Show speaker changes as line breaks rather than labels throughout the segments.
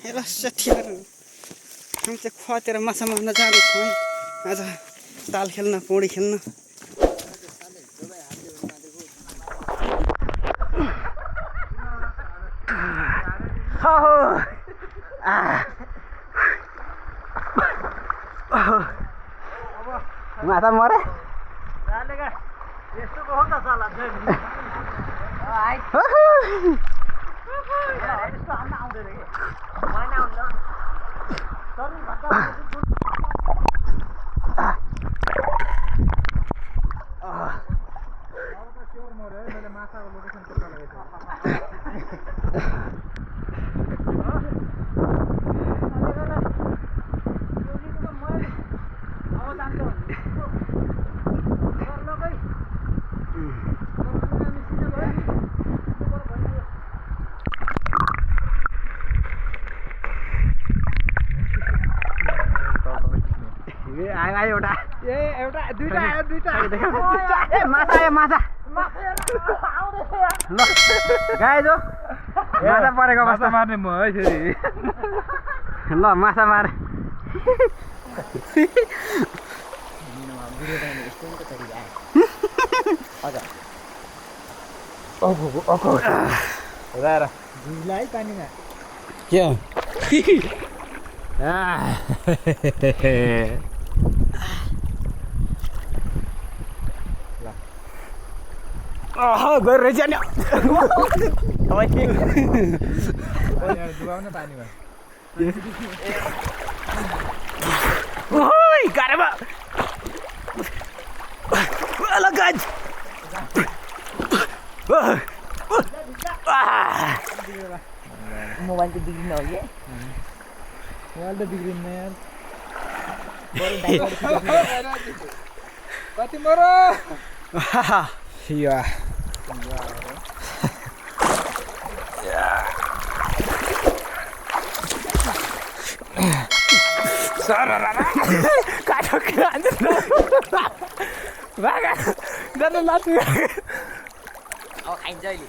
हेला साथीहरु हामी चाहिँ खोवातिर माछा मार्न जाँदैछौँ है आज ताल खेल्न पौडी खेल्न माछा मरे
यस्तो को हो त साला यस्तो हान्न आउँदैन के होइन आउँछ तर भत्ता अब त स्योर मर्यो है मैले माछाको लोकेसन पत्ता लगाएको
एउटा
एउटा दुईटा आयो दुईटा
ए माछा आयो माछा ल गाई जो माछा परेको
माछा मार्ने म है फेरि
ल माछा मारे
भिजला है पानीमा
के गएर रहेछ नि
डुबाउने पानीमा
गाह्रो गाइज
मोबाइल त बिग्रिन हो कि
मोबाइल त बिग्रिन्न यार कति मरो
या काठो किन भागा जानु लाछु
अब खाइन्छ अहिले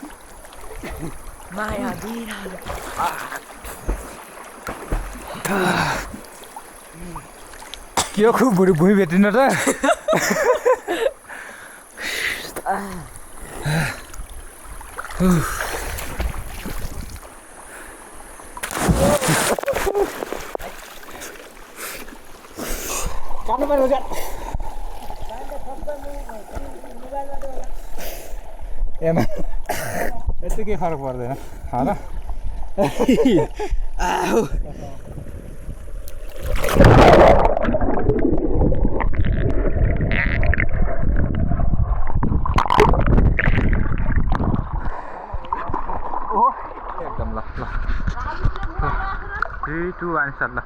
माया
के हो खुब भुइँ भेटिन त
काट्नु पर्यो
एमा यति केही फरक पर्दैन होइन एकदम ल 3, 2, 1 start ल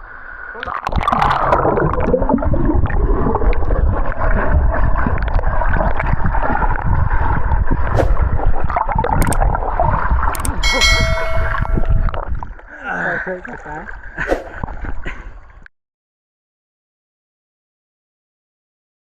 Perfect.